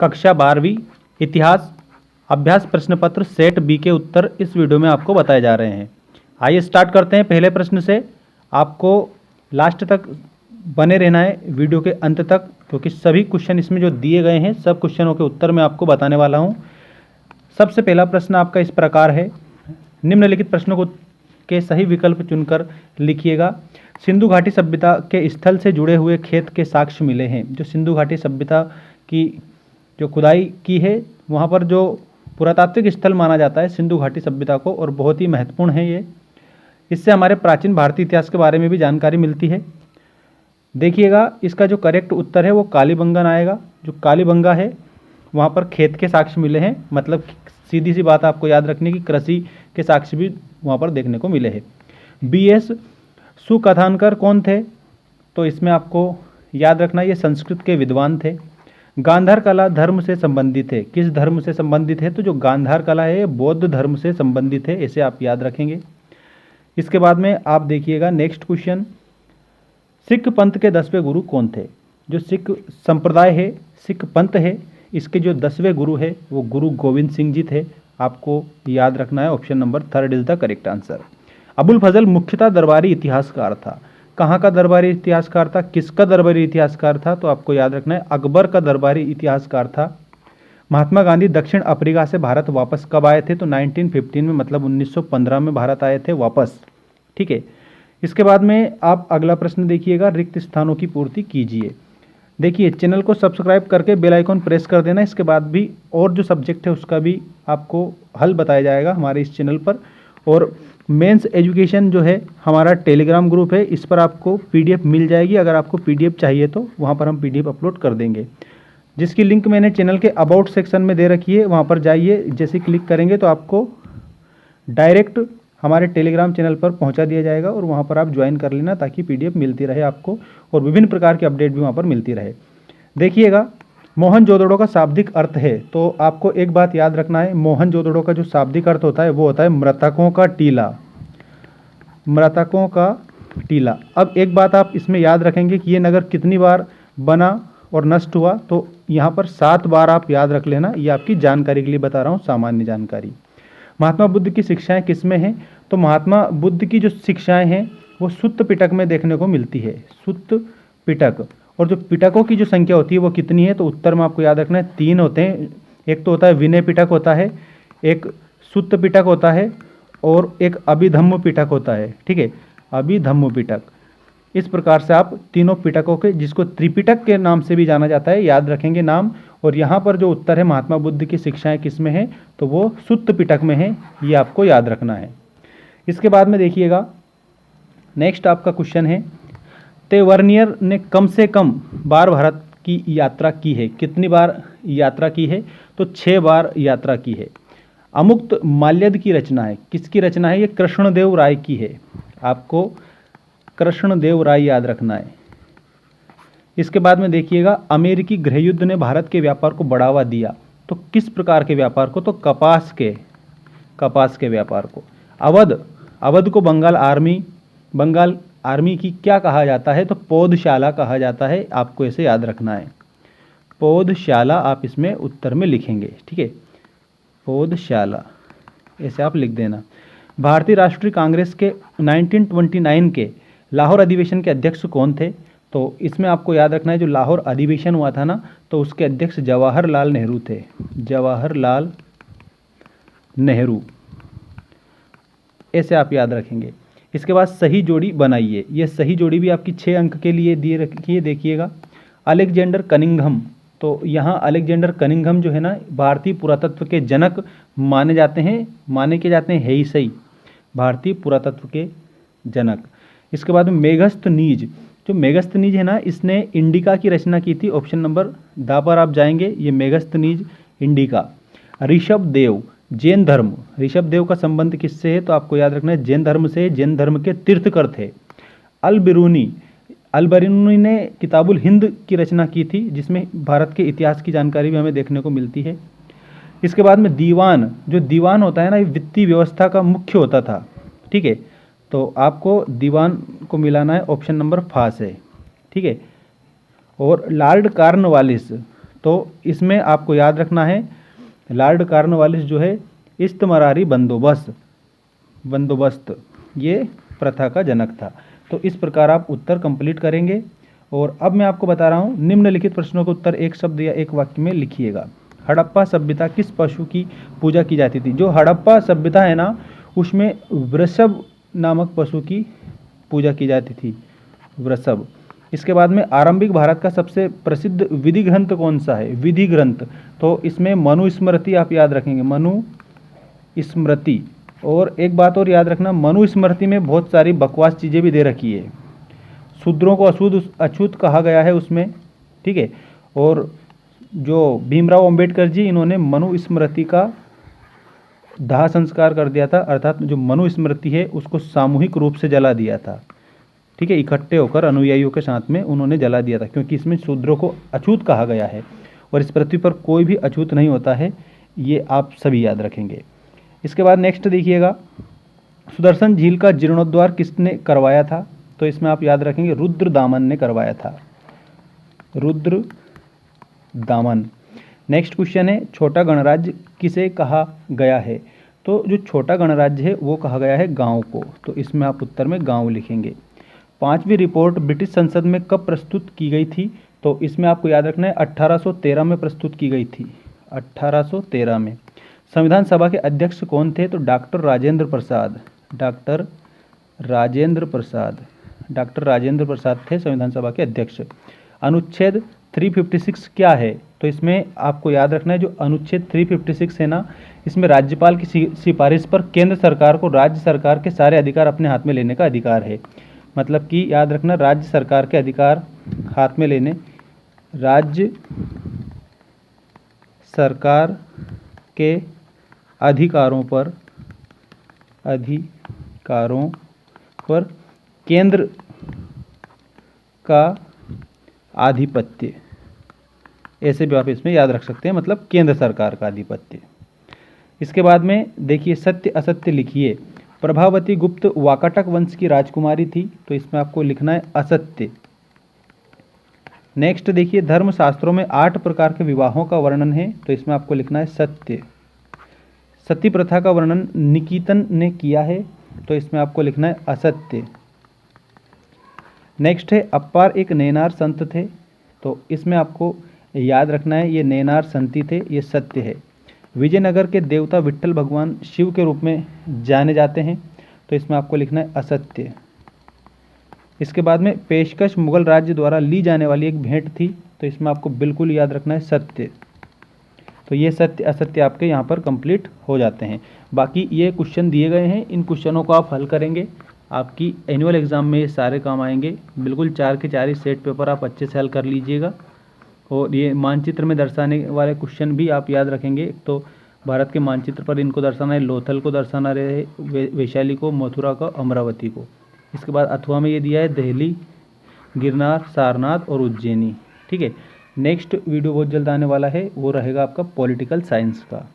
कक्षा 12वीं इतिहास अभ्यास प्रश्न पत्र सेट बी के उत्तर इस वीडियो में आपको बताए जा रहे हैं। आइए स्टार्ट करते हैं पहले प्रश्न से। आपको लास्ट तक बने रहना है वीडियो के अंत तक, क्योंकि सभी क्वेश्चन इसमें जो दिए गए हैं सब क्वेश्चनों के उत्तर मैं आपको बताने वाला हूं। सबसे पहला प्रश्न आपका इस प्रकार है, निम्नलिखित प्रश्नों को के सही विकल्प चुनकर लिखिएगा। सिंधु घाटी सभ्यता के स्थल से जुड़े हुए खेत के साक्ष्य मिले हैं। जो सिंधु घाटी सभ्यता की जो खुदाई की है वहाँ पर जो पुरातात्विक स्थल माना जाता है सिंधु घाटी सभ्यता को, और बहुत ही महत्वपूर्ण है ये। इससे हमारे प्राचीन भारतीय इतिहास के बारे में भी जानकारी मिलती है। देखिएगा इसका जो करेक्ट उत्तर है वो कालीबंगन आएगा। जो कालीबंगा है वहाँ पर खेत के साक्ष्य मिले हैं, मतलब सीधी सी बात आपको याद रखने की, कृषि के साक्ष्य भी वहाँ पर देखने को मिले हैं। BS सुकथानकर कौन थे? तो इसमें आपको याद रखना ये संस्कृत के विद्वान थे। गांधार कला धर्म से संबंधित है। किस धर्म से संबंधित है? तो जो गांधार कला है ये बौद्ध धर्म से संबंधित है, इसे आप याद रखेंगे। इसके बाद में आप देखिएगा नेक्स्ट क्वेश्चन, सिख पंथ के 10वें गुरु कौन थे? जो सिख संप्रदाय है, सिख पंथ है, इसके जो 10वें गुरु है वो गुरु गोविंद सिंह जी थे। आपको याद रखना है, option number 3 is the correct answer. Abul Fazal मुख्यतः दरबारी इतिहासकार था। कहाँ का दरबारी इतिहासकार था? किसका दरबारी इतिहासकार था? तो आपको याद रखना है अकबर का दरबारी इतिहासकार था। महात्मा गांधी दक्षिण अफ्रीका से भारत वापस कब आए थे? तो 1915 में, मतलब 1915 में भारत आए थे वापस। ठीक है, इसके बाद में आप अगला प्रश्न देखिएगा, रिक्त स्थानों की पूर्ति कीजिए। देखिए चैनल को सब्सक्राइब करके बेल आइकॉन प्रेस कर देना। इसके बाद भी और जो सब्जेक्ट है उसका भी आपको हल बताया जाएगा हमारे इस चैनल पर। और मेंस एजुकेशन जो है हमारा टेलीग्राम ग्रुप है, इस पर आपको PDF मिल जाएगी। अगर आपको PDF चाहिए तो वहाँ पर हम PDF अपलोड कर देंगे, जिसकी लिंक मैंने चैनल के अबाउट सेक्शन में दे रखी है। वहाँ पर जाइए, जैसे क्लिक करेंगे तो आपको डायरेक्ट हमारे टेलीग्राम चैनल पर पहुंचा दिया जाएगा और वहां पर आप ज्वाइन कर लेना, ताकि PDF मिलती रहे आपको और विभिन्न प्रकार की अपडेट भी वहां पर मिलती रहे। देखिएगा मोहनजोदड़ो का शाब्दिक अर्थ है, तो आपको एक बात याद रखना है, मोहनजोदड़ो का जो शाब्दिक अर्थ होता है वो होता है मृतकों का टीला। मृतकों का टीला। अब एक बात आप इसमें याद रखेंगे कि ये नगर कितनी बार बना और नष्ट हुआ, तो यहाँ पर 7 बार आप याद रख लेना। ये आपकी जानकारी के लिए बता रहा हूँ, सामान्य जानकारी। महात्मा बुद्ध की शिक्षाएं किसमें हैं? तो महात्मा बुद्ध की जो शिक्षाएं हैं वो सुत्त पिटक में देखने को मिलती है। सुत्त पिटक। और जो पिटकों की जो संख्या होती है वो कितनी है? तो उत्तर में आपको याद रखना है 3 होते हैं। एक तो होता है विनय पिटक होता है, एक सुत्त पिटक होता है और एक अभिधम्म पिटक होता है। ठीक है, अभिधम्म पिटक। इस प्रकार से आप तीनों पिटकों के, जिसको त्रिपिटक के नाम से भी जाना जाता है, याद रखेंगे नाम। और यहाँ पर जो उत्तर है महात्मा बुद्ध की शिक्षाएं किसमें है, तो वो सुत्त पिटक में है, ये आपको याद रखना है। इसके बाद में देखिएगा नेक्स्ट आपका क्वेश्चन है, तेवर्नियर ने कम से कम बार भारत की यात्रा की है। कितनी बार यात्रा की है? तो 6 बार यात्रा की है। अमुक्त माल्यद की रचना है, किसकी रचना है? ये कृष्णदेव राय की है। आपको कृष्णदेव राय याद रखना है। इसके बाद में देखिएगा अमेरिकी गृहयुद्ध ने भारत के व्यापार को बढ़ावा दिया। तो किस प्रकार के व्यापार को? तो कपास के व्यापार को। अवध को बंगाल आर्मी की क्या कहा जाता है? तो पौधशाला कहा जाता है। आपको इसे याद रखना है, पौधशाला आप इसमें उत्तर में लिखेंगे। ठीक है, पौधशाला ऐसे आप लिख देना। भारतीय राष्ट्रीय कांग्रेस के 1929 के लाहौर अधिवेशन के अध्यक्ष कौन थे? तो इसमें आपको याद रखना है जो लाहौर अधिवेशन हुआ था ना, तो उसके अध्यक्ष जवाहरलाल नेहरू थे। जवाहरलाल नेहरू, ऐसे आप याद रखेंगे। इसके बाद सही जोड़ी बनाइए। ये सही जोड़ी भी आपकी 6 अंक के लिए दिए रखी है। देखिएगा अलेक्जेंडर कनिंघम। तो यहाँ अलेक्जेंडर कनिंघम जो है ना भारतीय पुरातत्व के जनक माने के जाते हैं, है ही सही, भारतीय पुरातत्व के जनक। इसके बाद में मेगस्थनीज। जो मेगस्थनीज है ना, इसने इंडिका की रचना की थी। ऑप्शन नंबर दा पर आप जाएंगे, ये मेगस्थनीज इंडिका। ऋषभ देव, जैन धर्म। ऋषभ देव का संबंध किससे है? तो आपको याद रखना है जैन धर्म से। जैन धर्म के तीर्थकर थे। अलबरूनी ने किताबुल हिंद की रचना की थी, जिसमें भारत के इतिहास की जानकारी भी हमें देखने को मिलती है। इसके बाद में दीवान। जो दीवान होता है ना, ये वित्तीय व्यवस्था का मुख्य होता था। ठीक है, तो आपको दीवान को मिलाना है, ऑप्शन नंबर 5 है। ठीक है, और लॉर्ड कॉर्नवालिस, तो इसमें आपको याद रखना है लॉर्ड कॉर्नवालिस जो है इस्तमरारी बंदोबस्त ये प्रथा का जनक था। तो इस प्रकार आप उत्तर कंप्लीट करेंगे। और अब मैं आपको बता रहा हूँ निम्नलिखित प्रश्नों का उत्तर एक शब्द या एक वाक्य में लिखिएगा। हड़प्पा सभ्यता किस पशु की पूजा की जाती थी? जो हड़प्पा सभ्यता है ना, उसमें वृषभ नामक पशु की पूजा की जाती थी, वृषभ। इसके बाद में आरंभिक भारत का सबसे प्रसिद्ध विधि ग्रंथ कौन सा है? विधि ग्रंथ, तो इसमें मनुस्मृति आप याद रखेंगे, मनुस्मृति। और एक बात और याद रखना, मनुस्मृति में बहुत सारी बकवास चीज़ें भी दे रखी है। शूद्रों को अछूत कहा गया है उसमें, ठीक है। और जो भीमराव अंबेडकर जी, इन्होंने मनुस्मृति का दाह संस्कार कर दिया था, अर्थात जो मनुस्मृति है उसको सामूहिक रूप से जला दिया था, ठीक है। इकट्ठे होकर अनुयायियों के साथ में उन्होंने जला दिया था, क्योंकि इसमें शूद्रों को अछूत कहा गया है और इस पृथ्वी पर कोई भी अछूत नहीं होता है, ये आप सभी याद रखेंगे। इसके बाद नेक्स्ट देखिएगा, सुदर्शन झील का जीर्णोद्धार किसने करवाया था? तो इसमें आप याद रखेंगे रुद्रदामन ने करवाया था, रुद्रदामन। नेक्स्ट क्वेश्चन है, छोटा गणराज्य किसे कहा गया है? तो जो छोटा गणराज्य है वो कहा गया है गांव को, तो इसमें आप उत्तर में गांव लिखेंगे। 5वीं रिपोर्ट ब्रिटिश संसद में कब प्रस्तुत की गई थी? तो इसमें आपको याद रखना है 1813 में प्रस्तुत की गई थी, 1813 में। संविधान सभा के अध्यक्ष कौन थे? तो डॉक्टर राजेंद्र प्रसाद थे संविधान सभा के अध्यक्ष। अनुच्छेद 356 क्या है? तो इसमें आपको याद रखना है जो अनुच्छेद 356 है ना, इसमें राज्यपाल की सिफारिश पर केंद्र सरकार को राज्य सरकार के सारे अधिकार अपने हाथ में लेने का अधिकार है। मतलब कि याद रखना, राज्य सरकार के अधिकार हाथ में लेने, राज्य सरकार के अधिकारों पर केंद्र का आधिपत्य, ऐसे भी आप इसमें याद रख सकते हैं, मतलब केंद्र सरकार का आधिपत्य। इसके बाद में देखिए सत्य असत्य लिखिए। प्रभावती गुप्त वाकाटक वंश की राजकुमारी थी, तो इसमें आपको लिखना है असत्य। नेक्स्ट देखिए, धर्मशास्त्रों में 8 प्रकार के विवाहों का वर्णन है, तो इसमें आपको लिखना है सत्य। सती प्रथा का वर्णन निकितन ने किया है, तो इसमें आपको लिखना है असत्य। नेक्स्ट है, अप्पार एक नैनार संत थे, तो इसमें आपको याद रखना है ये नैनार संती थे, ये सत्य है। विजयनगर के देवता विट्ठल भगवान शिव के रूप में जाने जाते हैं, तो इसमें आपको लिखना है असत्य। इसके बाद में पेशकश मुगल राज्य द्वारा ली जाने वाली एक भेंट थी, तो इसमें आपको बिल्कुल याद रखना है सत्य। तो ये सत्य असत्य आपके यहाँ पर कंप्लीट हो जाते हैं। बाकी ये क्वेश्चन दिए गए हैं, इन क्वेश्चनों को आप हल करेंगे, आपकी एनुअल एग्ज़ाम में ये सारे काम आएंगे। बिल्कुल 4 के 4 ही सेट पेपर आप अच्छे से हल कर लीजिएगा। और ये मानचित्र में दर्शाने वाले क्वेश्चन भी आप याद रखेंगे। तो भारत के मानचित्र पर इनको दर्शाना है, लोथल को दर्शाना रहे, वैशाली को, मथुरा को, अमरावती को। इसके बाद अथवा में ये दिया है दिल्ली, गिरनार, सारनाथ और उज्जैनी, ठीक है। नेक्स्ट वीडियो बहुत जल्द आने वाला है, वो रहेगा आपका पॉलिटिकल साइंस का।